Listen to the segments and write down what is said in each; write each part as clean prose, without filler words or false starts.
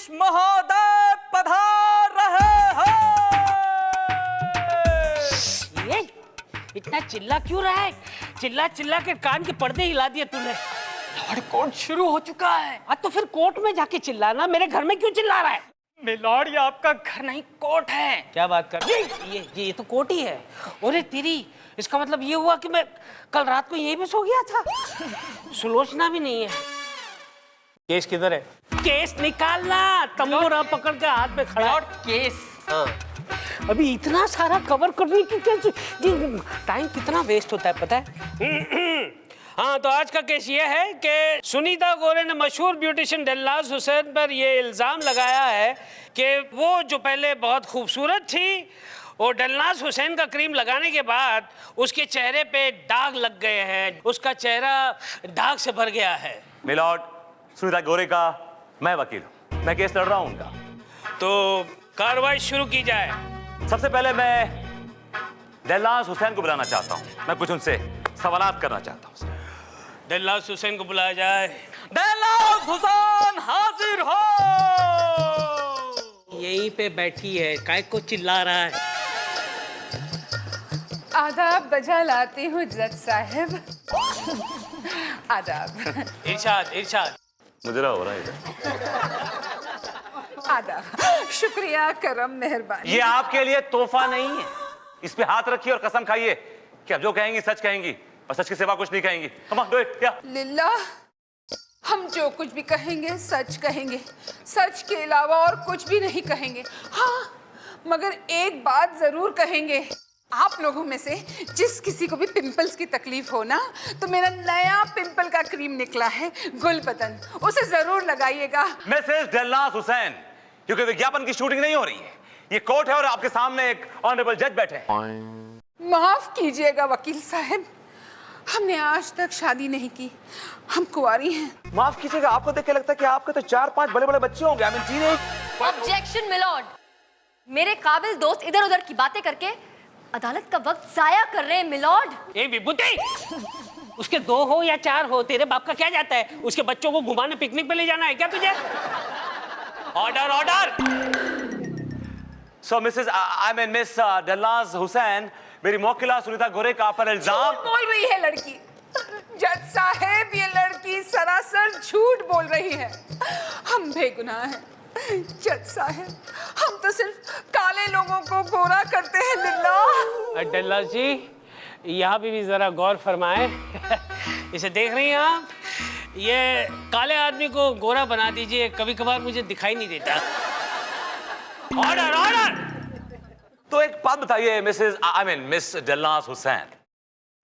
न्यायाधीश महोदय पधार रहे हैं। ये इतना चिल्ला क्यों रहा है? चिल्ला चिल्ला के कान के पर्दे हिला दिए तूने। लॉर्ड, कोर्ट शुरू हो चुका है। तो फिर कोर्ट में जाके चिल्लाना, मेरे घर में क्यों चिल्ला रहा है? मिलॉर्ड, ये आपका घर नहीं कोर्ट है। क्या बात कर रहे? ये तो कोर्ट ही है। अरे तेरी, इसका मतलब ये हुआ कि मैं कल रात को यहीं पे सो गया था। सुलोचना भी नहीं है। केस किधर है? केस निकालना। तंबूरा पकड़ के हाथ में खड़ा। Lord, case. हाँ। अभी इतना सारा कवर करने की कैसे, टाइम कितना वेस्ट होता है पता है? हाँ, तो आज का केस ये है कि सुनीता गोरे ने मशहूर ब्यूटिशियन दिलनाज़ हुसैन पर ये इल्ज़ाम लगाया है कि वो जो पहले बहुत खूबसूरत थी, और दिलनाज़ हुसैन का क्रीम लगाने के बाद उसके चेहरे पे दाग लग गए हैं, उसका चेहरा दाग से भर गया है। मिलॉर्ड, सुनीता गोरे का मैं वकील हूँ, मैं केस लड़ रहा हूँ उनका। तो कार्रवाई शुरू की जाए। सबसे पहले मैं दिलनाज़ हुसैन को बुलाना चाहता हूँ, मैं कुछ उनसे सवालात करना चाहता हूँ। दिलनाज़ हुसैन को बुलाया जाए। दिलनाज़ हुसैन हाजिर हो। यहीं पे बैठी है, काय को चिल्ला रहा है? आदाब बजा लाती हूँ जज साहब। आदाब। इरशाद इरशाद। मुझे हो रहा है आदाब, शुक्रिया, करम, मेहरबानी। ये आपके लिए तोहफा नहीं है, इस पे हाथ रखिए और कसम खाइए कि अब जो कहेंगी सच कहेंगी और सच के सिवा कुछ नहीं कहेंगी। Come on, do it, yeah. लिल्ला, हम जो कुछ भी कहेंगे सच कहेंगे, सच के अलावा और कुछ भी नहीं कहेंगे। हाँ, मगर एक बात जरूर कहेंगे। आप लोगों में से जिस किसी को भी पिंपल्स की तकलीफ हो ना, तो मेरा नया पिंपल का क्रीम निकला है, गुलबदन, उसे जरूर लगाइएगा। मिसेस दिलनाज़ हुसैन, क्योंकि विज्ञापन की शूटिंग नहीं हो रही है, ये कोर्ट है और आपके सामने एक ऑनरेबल जज बैठे हैं। माफ कीजिएगा वकील साहब, हमने आज तक शादी नहीं की, हम कुंवारी हैं। माफ कीजिएगा, आपको देख के लगता है कि आपके तो 4-5 बड़े-बड़े बच्चे होंगे। I mean teenage. Objection milord, मेरे काबिल दोस्त इधर उधर की बातें करके अदालत का वक्त जाया कर रहे हैं मिलॉर्ड। ए विभूति, उसके 2 हो या 4 हो, तेरे बाप का क्या जाता है? उसके बच्चों को घुमाने पिकनिक पे ले जाना है क्या तुझे? Order order. So missus miss Dilnaz Hussain, मेरी मौकिला सुनीता गोरे का पर इल्जाम। झूठ बोल रही है लड़की। जज साहब, ये लड़की सरासर झूठ बोल रही है। हम बेगुनाह हैं जज साहब, हम तो सिर्फ काले लोगों को गोरा करते हैं। लिल्ला। दिलनाज़ जी, यहाँ भी जरा गौर फरमाए। इसे देख रही हैं आप? ये काले आदमी को गोरा बना दीजिए, कभी कभार मुझे दिखाई नहीं देता। Order order. तो एक बात बताइए मिस दिलनाज़ हुसैन,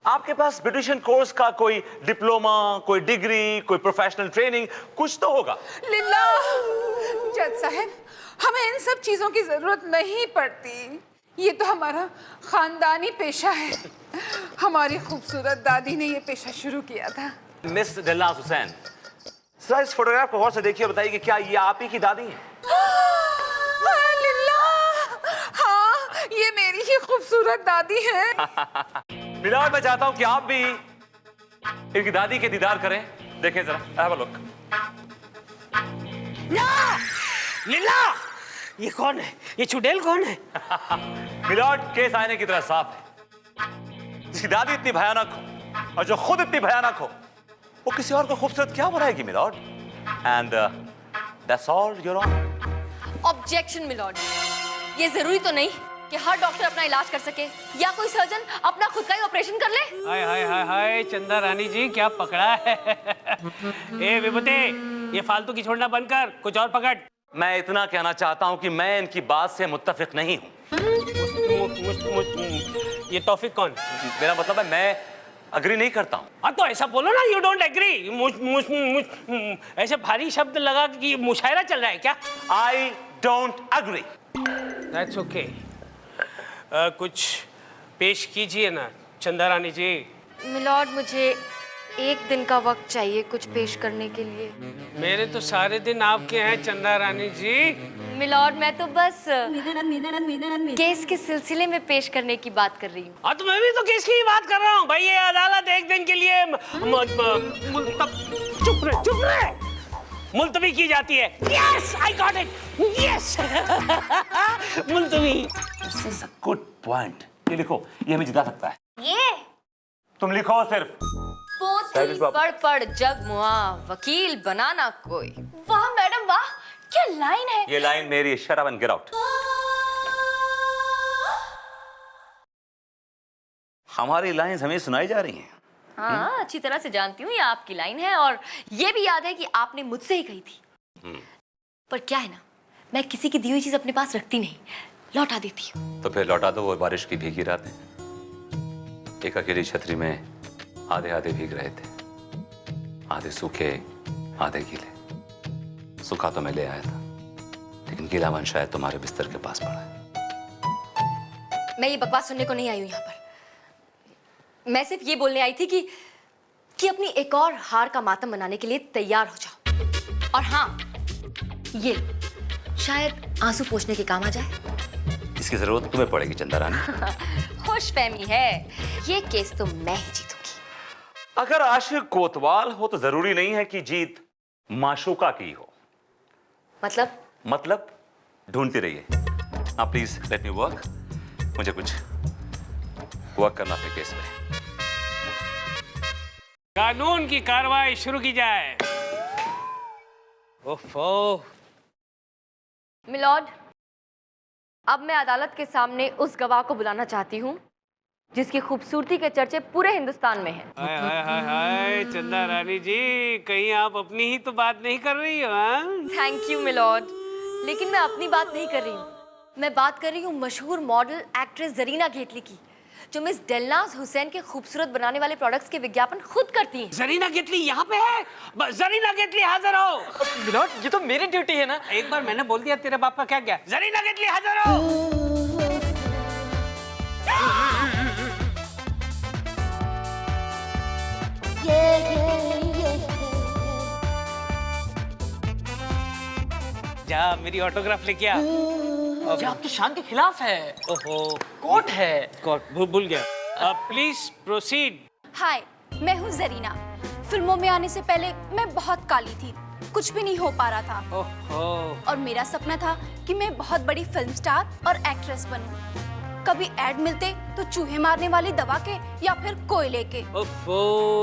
आपके पास ब्यूटिशियन कोर्स का कोई डिप्लोमा, कोई डिग्री, कोई प्रोफेशनल ट्रेनिंग कुछ तो होगा? लिल्ला। जज साहब, हमें इन सब चीजों की जरूरत नहीं पड़ती, ये तो हमारा खानदानी पेशा है। हमारी खूबसूरत दादी ने ये पेशा शुरू किया था। मिस दिलनाज़ हुसैन, सर इस फोटोग्राफ को गौर से देखिए, बताइए कि क्या ये आप ही की दादी है? लिल्ला, हाँ, ये मेरी ही खूबसूरत दादी है। मिलॉर्ड, मैं चाहता हूं कि आप भी इनकी दादी के दीदार करें। देखें जरा, हैव अ लुक। लीला, ये कौन है? ये चुड़ैल कौन है? मिलॉर्ड, केस आईने की तरह साफ है। जिसकी दादी इतनी भयानक हो और जो खुद इतनी भयानक हो, वो किसी और को खूबसूरत क्या बनाएगी milord? And that's all your honour. Objection milord, ये जरूरी तो नहीं कि हर डॉक्टर अपना इलाज कर सके या कोई सर्जन अपना खुद का ही ऑपरेशन कर ले। हाय हाय हाय हाय, चंदा रानी जी क्या पकड़ा है? ए विभूति, ये फालतू की छोड़ना बंद कर, कुछ और पकड़। मैं इतना कहना चाहता हूं कि मैं इनकी बात से मुत्तफिक नहीं हूं। ये तौफीक कौन? मेरा मतलब है मैं अग्री नहीं करता हूं। हाँ तो ऐसा बोलो ना, यू डोंट एग्री। ऐसे भारी शब्द लगा कि मुशायरा चल रहा है क्या? I don't agree. That's okay. कुछ पेश कीजिए ना चंदा रानी जी। मिलॉर्ड, मुझे 1 दिन का वक्त चाहिए कुछ पेश करने के लिए। मेरे तो सारे दिन आपके हैं चंदा रानी जी। मिलॉर्ड, मैं तो बस केस के सिलसिले में पेश करने की बात कर रही हूँ। हाँ तो मैं भी तो केस की ही बात कर रहा हूँ भाई। ये अदालत 1 दिन के लिए चुप रहे। मुलतवी की जाती है। Yes, I got it, yes. मुलतवी। This is a good point. ये लिखो, ये हमें जिता सकता है। ये तुम लिखो सिर्फ। पोथी पढ़ पढ़ जग मुआ, वकील बनाना कोई। वाह मैडम वाह, क्या लाइन है। ये लाइन मेरी है, shut up and get out. हमारी लाइंस हमें सुनाई जा रही हैं। हाँ, अच्छी तरह से जानती हूँ ये आपकी लाइन है, और ये भी याद है कि आपने मुझसे ही कही थी। पर क्या है ना, मैं किसी की दी हुई चीज अपने पास रखती नहीं, लौटा देती हूँ। तो फिर लौटा दो वो बारिश की भीगी रातें। एक अकेली छतरी में आधे आधे भीग रहे थे, आधे सूखे आधे गीले। सूखा तो मैं ले आया था, लेकिन गीलापन शायद तुम्हारे बिस्तर के पास पड़ा है। मैं ये बकवास सुनने को नहीं आई हूँ यहाँ पर। मैं सिर्फ ये बोलने आई थी कि अपनी एक और हार का मातम मनाने के लिए तैयार हो जाओ। और हाँ, ये शायद आंसू पोंछने के काम आ जाए। इसकी जरूरत तुम्हें पड़ेगी चंदा रानी। खुशफहमी है, ये केस तो मैं ही जीतूंगी। अगर आशिक कोतवाल हो तो जरूरी नहीं है कि जीत माशूका की हो। मतलब ढूंढती रहिए। Please let me work. मुझे कुछ वर्क करना अपने केस में। कानून की कार्रवाई शुरू की जाए। ओफो। मिलॉर्ड, अब मैं अदालत के सामने उस गवाह को बुलाना चाहती हूँ जिसकी खूबसूरती के चर्चे पूरे हिंदुस्तान में हैं। हाय हाय हाय हाय, चंदा रानी जी, कहीं आप अपनी ही तो बात नहीं कर रही हो? थैंक यू मिलॉर्ड, लेकिन मैं अपनी बात नहीं कर रही हूँ। मैं बात कर रही हूँ मशहूर मॉडल एक्ट्रेस जरीना घेतली की, जो मिस दिलनाज हुसैन के खूबसूरत बनाने वाले प्रोडक्ट्स के विज्ञापन खुद करती हैं। जरीना घेतली यहाँ पे है? जरीना घेतली हाजिर हो। मिलॉर्ड, ये तो मेरी ड्यूटी है ना। एक बार मैंने बोल दिया, तेरे बाप का क्या गया? जरीना घेतली हाजिर हो। जा मेरी ऑटोग्राफ लेके आ। ये आपकी शान के खिलाफ है। ओहो, कोर्ट है। कोर्ट भूल गया। Please proceed. हाय, मैं हूँ जरीना। फिल्मों में आने से पहले मैं बहुत काली थी, कुछ भी नहीं हो पा रहा था। ओहो। और मेरा सपना था कि मैं बहुत बड़ी फिल्म स्टार और एक्ट्रेस बनूं। कभी एड मिलते तो चूहे मारने वाली दवा के या फिर कोयले के। ओफो,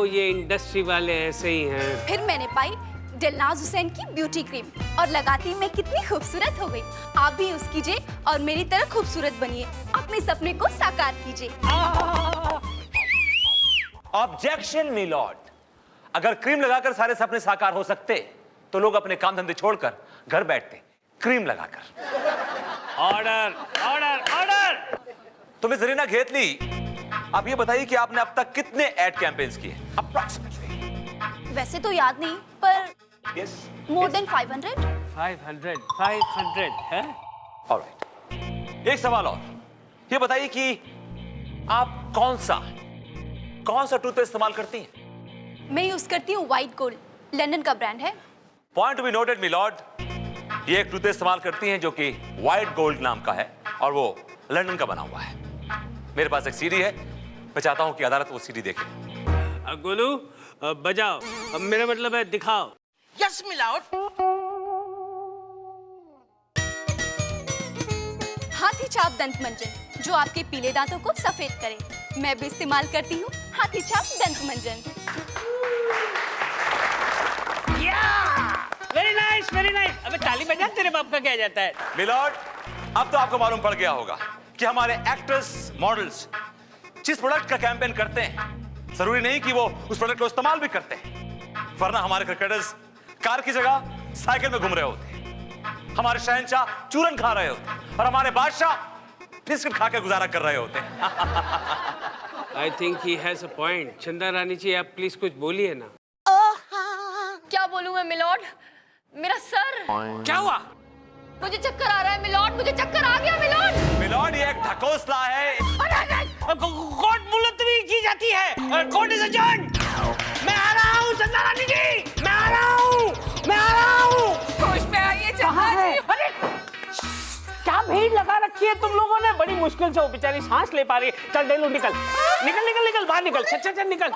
ये इंडस्ट्री वाले ऐसे ही हैं। फिर मैंने पाई दिलनाज हुसैन की ब्यूटी क्रीम और लगाती मैं कितनी खूबसूरत हो गई। आप भी यूज कीजिए और मेरी तरह खूबसूरत बनिए, अपने सपने को साकार कीजिए। Objection milord. अगर क्रीम लगाकर सारे सपने साकार हो सकते तो लोग अपने काम धंधे छोड़कर घर बैठते क्रीम लगाकर। Order order order. तो मिस जरीना घेतली, आप ये बताइए कि आपने अब तक कितने एड कैंपेन्स किए अप्रॉक्सीमेटली? वैसे तो याद नहीं, पर Yes. More than 500। 500 है? Alright. एक सवाल और, ये बताइए कि आप कौन सा टूथपेस्ट इस्तेमाल करती हैं? मैं यूज करती हूँ व्हाइट गोल्ड, लंदन का ब्रांड है। Point to be noted milord. ये एक टूथपेस्ट इस्तेमाल करती हैं जो कि व्हाइट गोल्ड नाम का है और वो लंदन का बना हुआ है। मेरे पास एक सीडी है, मैं चाहता हूं कि अदालत वो सीडी देखे। गोलू, बजाओ। मेरा मतलब है दिखाओ। Yes milord. हाथी छाप दंत मंजन, जो आपके पीले दांतों को सफेद करे। मैं भी इस्तेमाल करती हूँ हाथी छाप दंत मंजन। Very nice very nice. अबे ताली बजा, तेरे बाप का क्या जाता है? मिलॉर्ड, अब तो आपको मालूम पड़ गया होगा कि हमारे एक्टर्स मॉडल्स जिस प्रोडक्ट का कैंपेन करते हैं, जरूरी नहीं कि वो उस प्रोडक्ट को इस्तेमाल भी करते हैं। वरना हमारे क्रिकेटर्स कार की जगह साइकिल में घूम रहे होते, हमारे शहंशाह चूरन खा रहे होते और हमारे बादशाह बिस्किट खा के गुजारा कर रहे होते। I think he has a point. चंदा रानी जी, आप प्लीज कुछ बोलिए ना। क्या बोलूं मैं मिलॉर्ड? मेरा सर। क्या हुआ? मुझे चक्कर आ रहा है मिलॉर्ड, मुझे चक्कर आ गया मिलॉर्ड। मिलॉर्ड, ये एक ढकोसला है। कोर्ट मुलतवी की जाती है। Court is adjourned. मैं आ रहा हूँ चंदा रानी जी, मैं आ रहा हूँ। होश में आइए चंदा जी। अरे क्या भीड़ लगा रखी किए तुम लोगों ने? बड़ी मुश्किल से वो बेचारी सांस ले पा रही है। चल डेलू निकल निकल निकल निकल बाहर निकल, चल चल चल निकल।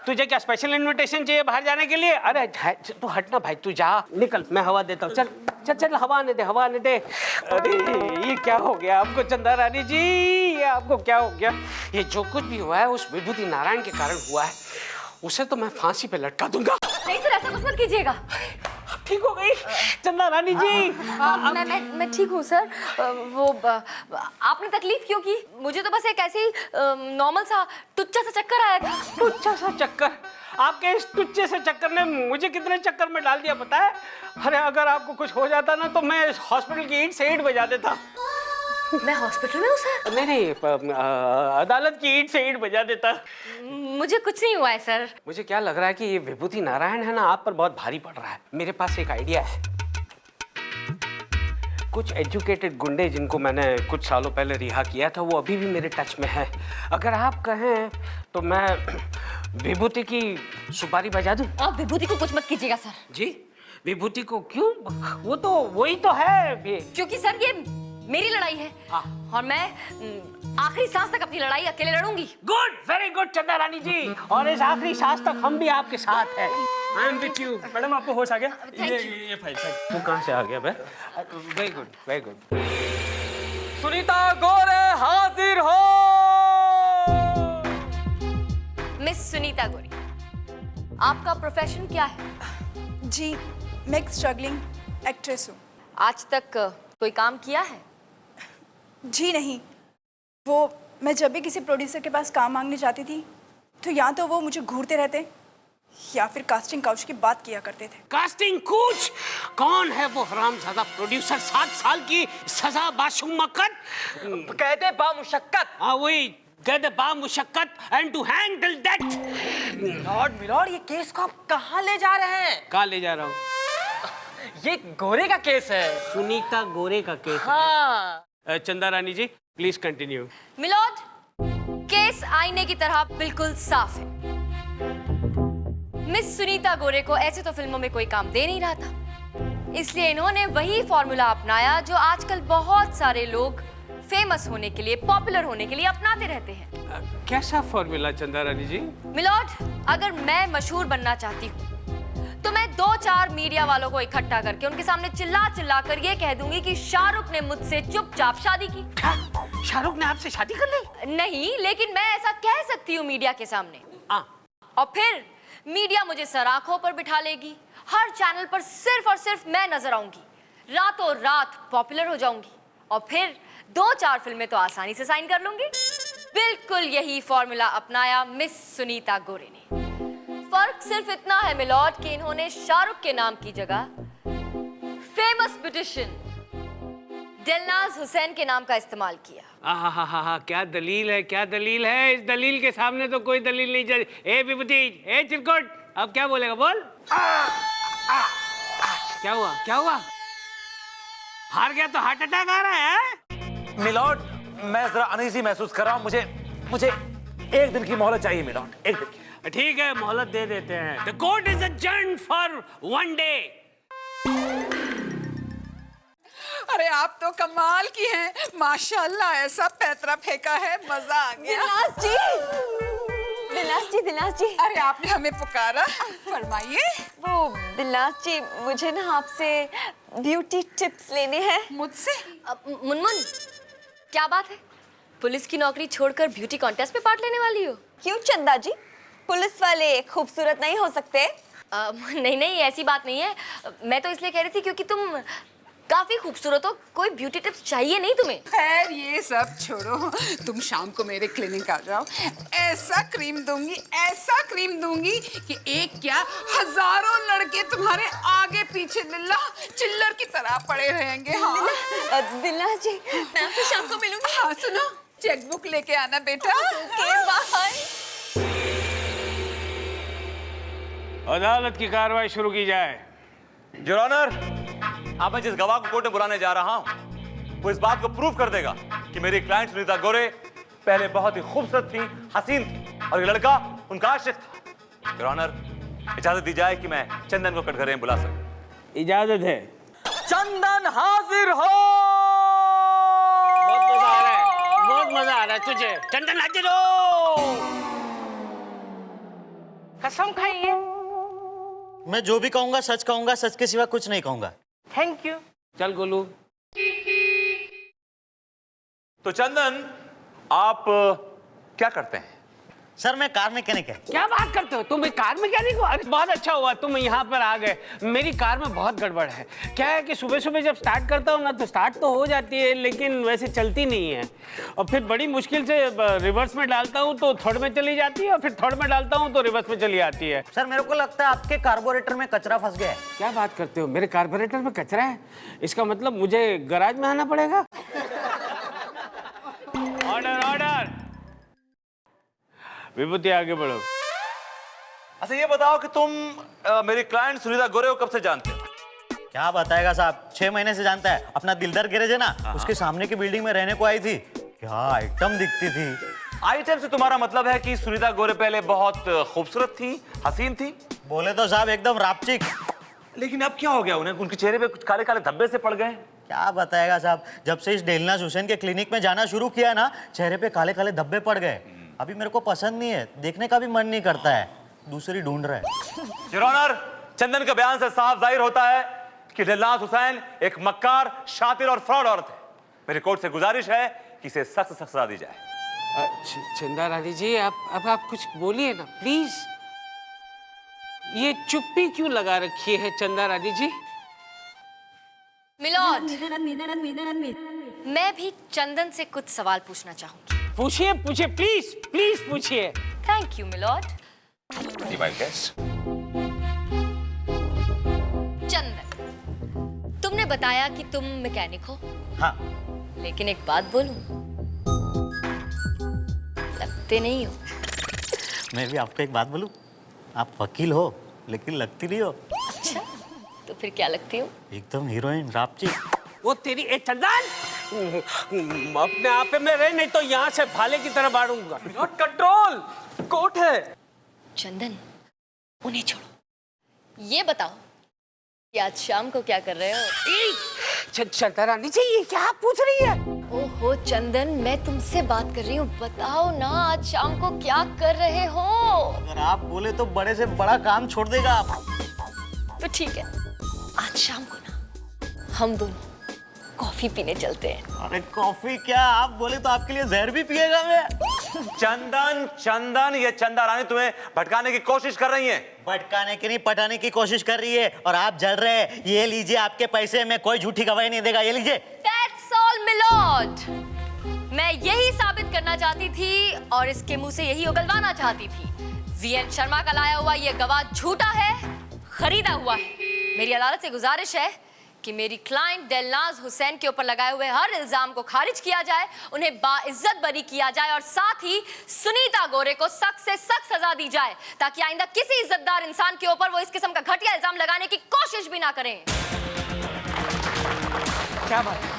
तुझे क्या स्पेशल इनविटेशन चाहिए बाहर जाने के लिए? अरे तू हटना भाई, तू जा, निकल, मैं हवा देता हूँ। चल चल चल, हवा आने दे, हवा आने दे। अरे ये क्या हो गया आपको चंदा रानी जी? ये आपको क्या हो गया? ये जो कुछ भी हुआ है उस विभूति नारायण के कारण हुआ है। उसे तो मैं फांसी पे लटका दूंगा। नहीं सर, ऐसा कुछ मत कीजिएगा। ठीक हो गई चंदा रानी जी? मैं ठीक हूँ सर। आपने तकलीफ क्यों की? मुझे तो बस एक ऐसे ही नॉर्मल सा टुच्चा सा चक्कर आया था। टुच्चा सा चक्कर? आपके इस टुच्चे से चक्कर ने मुझे कितने चक्कर में डाल दिया पता है? अरे अगर आपको कुछ हो जाता ना तो मैं हॉस्पिटल की ईंट से ईंट बजा देता। मैं हॉस्पिटल में हूँ सर? नहीं, अदालत की ईंट से ईंट बजा देता। मुझे कुछ नहीं हुआ है सर। मुझे क्या लग रहा है कि ये विभूति नारायण है ना, आप पर बहुत भारी पड़ रहा है। मेरे पास एक आइडिया है। कुछ एजुकेटेड गुंडे जिनको मैंने कुछ सालों पहले रिहा किया था, वो अभी भी मेरे टच में है। अगर आप कहें तो मैं विभूति की सुपारी बजा दूं? आप विभूति को कुछ मत कीजिएगा सर। जी? विभूति को क्यों? वो तो वही तो है। क्योंकि सर ये मेरी लड़ाई है। और मैं आखिरी सांस तक अपनी लड़ाई अकेले लड़ूंगी। गुड, वेरी गुड चंदा रानी जी। और इस आखिरी सांस तक हम भी आपके साथ हैं। I am with you. Madam आपको होश आ गया? ये फाइल सर। तू कहाँ से आ गया बे? Very good, very good. Sunita Gore हाजिर हो। मिस सुनीता गोरे, आपका प्रोफेशन क्या है? जी, मैं एक स्ट्रगलिंग एक्ट्रेस हूँ। आज तक कोई काम किया है? जी नहीं, वो मैं जब भी किसी प्रोड्यूसर के पास काम मांगने जाती थी तो या तो वो मुझे घूरते रहते या फिर कास्टिंग काउच की बात किया करते थे। Casting coach? कौन है वो हरामजादा प्रोड्यूसर? 7 साल की सजा बाशुमक्कत? कहते बामुशक्कत। हाँ वही, कहते बामुशक्कत and to hang till death. Milord ये केस को आप कहाँ ले जा रहे हैं? कहाँ ले जा रहा हूँ? ये गोरे का केस है। सुनीता गोरे का केस हाँ। है। चंदा रानी जी प्लीज कंटिन्यू। मिलॉर्ड, केस आईने की तरह बिल्कुल साफ है। मिस सुनीता गोरे को ऐसे तो फिल्मों में कोई काम दे नहीं रहा था, इसलिए इन्होंने वही फॉर्मूला अपनाया जो आजकल बहुत सारे लोग फेमस होने के लिए, पॉपुलर होने के लिए अपनाते रहते हैं। कैसा फॉर्मूला चंदा रानी जी? मिलॉर्ड, अगर मैं मशहूर बनना चाहती हूँ तो मैं 2-4 मीडिया वालों को इकट्ठा करके उनके सामने चिल्ला चिल्ला कर ये कह दूंगी कि शाहरुख ने मुझसे चुपचाप शादी की। शाहरुख ने आपसे शादी कर ली? नहीं, लेकिन मैं ऐसा कह सकती हूँ मीडिया के सामने। और फिर मीडिया मुझे सराखों पर बिठा लेगी, हर चैनल पर सिर्फ और सिर्फ मैं नजर आऊंगी, रातों रात पॉपुलर हो जाऊंगी और फिर 2-4 फिल्में तो आसानी से साइन कर लूंगी। बिल्कुल यही फॉर्मूला अपनाया मिस सुनीता गोरे ने। फर्क सिर्फ इतना है मिलॉर्ड कि इन्होंने शाहरुख के नाम की जगह फेमस ब्यूटिशियन दिलनाज हुसैन के नाम का इस्तेमाल किया। आहा, क्या दलील है, क्या दलील है? इस दलील के सामने तो कोई दलील नहीं चली। ए विभूति, ए चिरकुट, अब क्या बोलेगा? बोल। क्या हुआ, क्या हुआ? हार गया तो हार्ट अटैक आ रहा है? मिलॉर्ड, मैं जरा अनईजी महसूस कर रहा हूँ। मुझे 1 दिन की मोहलत चाहिए मिलॉर्ड, 1 दिन की। ठीक है, मोहलत दे देते हैं। The court is adjourned for 1 day. अरे आप तो कमाल की हैं, माशाल्लाह, ऐसा पैतरा फेंका है, मजा आ गया। दिलनाज जी। अरे आपने हमें पुकारा, फरमाइए। वो दिलनाज जी, मुझे ना आपसे ब्यूटी टिप्स लेने हैं। मुझसे? मुनमुन, क्या बात है? पुलिस की नौकरी छोड़कर ब्यूटी कॉन्टेस्ट में पार्ट लेने वाली हो? क्यों चंदा जी, पुलिस वाले खूबसूरत नहीं हो सकते? नहीं, ऐसी बात नहीं है। मैं तो इसलिए कह रही थी क्योंकि तुम काफी खूबसूरत हो, कोई ब्यूटी टिप्स चाहिए नहीं तुम्हें? खैर ये सब छोड़ो, तुम शाम को मेरे क्लिनिक आ जाओ, ऐसा क्रीम दूंगी कि एक क्या हजारों लड़के तुम्हारे आगे पीछे लिल्ला चिल्लर की तरह पड़े रहेंगे। हाँ दिलनाज जी, मैं आपसे शाम को मिलूंगी। हाँ सुनो, चेकबुक लेके आना बेटा। बाय। अदालत की कार्रवाई शुरू की जाए। योर ऑनर, अब मैं जिस गवाह को कोर्ट में बुलाने जा रहा हूं वो इस बात को प्रूव कर देगा कि मेरी क्लाइंट सुनीता गोरे पहले बहुत ही खूबसूरत थी, हसीन थी और ये लड़का उनका आशिक था। योर ऑनर, इजाजत दी जाए कि मैं चंदन को कटघरे में बुला सकूं। इजाजत है। चंदन हाजिर हो। मजा आ रहा है, बहुत मजा आ रहा है तुझे। चंदन हाजिर हो। कसम खाइए। मैं जो भी कहूंगा सच कहूंगा, सच के सिवा कुछ नहीं कहूंगा। Thank you. चल गोलू। तो चंदन, आप क्या करते हैं? सर मैं कार मैकेनिक है। क्या बात करते हो, तुम एक कार मैकेनिक हो? अरे बहुत अच्छा हुआ तुम यहाँ पर आ गए। मेरी कार में बहुत गड़बड़ है। क्या है कि सुबह सुबह जब स्टार्ट करता हूँ ना तो स्टार्ट तो हो जाती है लेकिन वैसे चलती नहीं है, और फिर बड़ी मुश्किल से रिवर्स में डालता हूँ तो थर्ड में चली जाती है, और फिर थर्ड में डालता हूँ तो रिवर्स में चली आती है। सर मेरे को लगता है आपके कार्बोरेटर में कचरा फंस गया है। क्या बात करते हो, मेरे कार्बोरेटर में कचरा है? इसका मतलब मुझे गैराज में आना पड़ेगा। Order order. विभूति आगे बढ़ो। अच्छा ये बताओ कि तुम मेरी क्लाइंट सुनीता गोरे को कब से जानते हो? क्या बताएगा साहब, 6 महीने से जानता है। अपना दिलदार गैरेज है ना, उसके सामने की बिल्डिंग में रहने को आई थी। क्या आइटम दिखती थी। आइटम से तुम्हारा मतलब है कि सुनीता गोरे पहले बहुत खूबसूरत थी, हसीन थी? बोले तो साहब एकदम रापचिक। लेकिन अब क्या हो गया उन्हें? उनके चेहरे पे कुछ काले काले धब्बे से पड़ गए। क्या बताएगा साहब, जब से इस डेलनाज हुसैन के क्लिनिक में जाना शुरू किया ना, चेहरे पे काले काले धब्बे पड़ गए। अभी मेरे को पसंद नहीं है, देखने का भी मन नहीं करता है, दूसरी ढूंढ रहा है। योर ऑनर, चंदन के बयान से साफ जाहिर होता है कि डेलनाज हुसैन एक मक्कार, शातिर और फ्रॉड औरत है। मेरी कोर्ट से गुजारिश है कि इसे सख्त सख्त सजा दी जाए। चंदा रानी जी, आप कुछ बोलिए ना प्लीज। ये चुप्पी क्यों लगा रखी है चंदा रानी जी? मिलॉर्ड, मैं भी चंदन से कुछ सवाल पूछना चाहूंगी। पूछिए पूछिए, प्लीज प्लीज पूछिए। Thank you my lord. चंदन, तुमने बताया कि तुम मैकेनिक हो। हाँ। लेकिन एक बात बोलूं, लगते नहीं हो। मैं भी आपको एक बात बोलूं, आप वकील हो लेकिन लगती नहीं हो। अच्छा, तो फिर क्या लगती हो? एकदम हीरोइन रापचिक। वो तेरी ए चंदन, अपने आप में रहे, नहीं तो यहाँ से भाले की तरह बाढ़ूंगा। नॉट कंट्रोल, कोर्ट है। चंदन, उन्हें छोड़ो। ये बताओ कि आज शाम को क्या कर रहे हो? चंदा रानी जी, ये क्या पूछ रही है? ओहो चंदन, मैं तुमसे बात कर रही हूँ। बताओ ना, आज शाम को क्या कर रहे हो? अगर आप बोले तो बड़े से बड़ा काम छोड़ देगा आप। तो ठीक है, आज शाम को ना हम दोनों कॉफी पीने चलते हैं। अरे कॉफी क्या, आप बोले तो आपके लिए जहर भी पिएगा मैं। चंदन चंदन, ये चंदा रानी तुम्हें भटकाने की कोशिश कर रही है। भटकाने की नहीं, पटाने की कोशिश कर रही है, और आप जल रहे हैं। ये लीजिए आपके पैसे, मैं कोई झूठी गवाही नहीं देगा, ये लीजिए। That's all, milord. मैं यही साबित करना चाहती थी और इसके मुंह से यही उगलवाना चाहती थी। वीएन शर्मा का लाया हुआ ये गवाह झूठा है, खरीदा हुआ है। मेरी अदालत से गुजारिश है कि मेरी क्लाइंट डेलनाज हुसैन के ऊपर लगाए हुए हर इल्जाम को खारिज किया जाए, उन्हें बाइज्जत बरी किया जाए, और साथ ही सुनीता गोरे को सख्त से सख्त सजा दी जाए, ताकि आइंदा किसी इज्जतदार इंसान के ऊपर वो इस किस्म का घटिया इल्जाम लगाने की कोशिश भी ना करें। क्या बात है?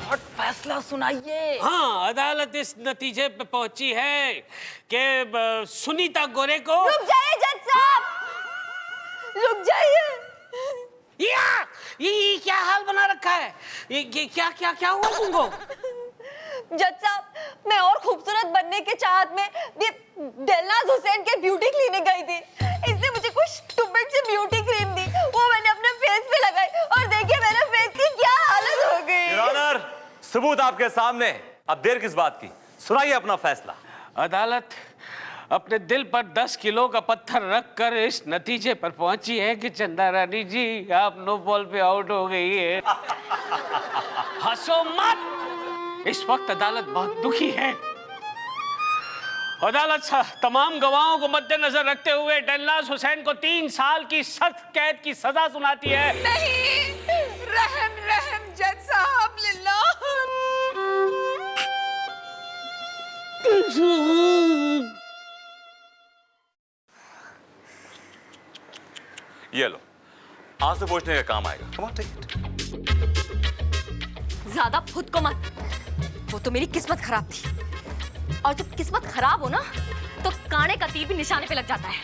और फैसला सुनाइए। हाँ, अदालत इस नतीजे पे पहुंची है कि सुनीता गोरे को। रुक जाइए जज साहब, रुक जाइए। ये क्या हाल बना रखा है? ये क्या क्या क्या हुआ तुमको? जज साहब, मैं और खूबसूरत बनने के चाहत में ये डेलनाज हुसैन के ब्यूटी क्लिनिक गई थी। इसने मुझे कुछ स्टूपिड सी ब्यूटी क्रीम दी, वो मैंने अपने फेस पे लगाई, और देखिए मेरे फेस की क्या हालत हो गई। योर ऑनर, सबूत आपके सामने, अब देर किस बात की? सुनाइए अपना फैसला। अदालत अपने दिल पर 10 किलो का पत्थर रखकर इस नतीजे पर पहुंची है कि चंदा रानी जी, आप नो बॉल पे आउट हो गई है। हंसो मत, इस वक्त अदालत बहुत दुखी है। अदालत तमाम गवाहों को मद्देनजर रखते हुए डेलनाज हुसैन को 3 साल की सख्त कैद की सजा सुनाती है। नहीं, रहम रहम जज साहब, लिल्लाह। ये लो, आंसू पोंछने का काम आएगा। Come on, take it. ज्यादा खुद को मत, वो तो मेरी किस्मत खराब थी, और जब किस्मत खराब हो ना तो कांटे का तीर भी निशाने पे लग जाता है।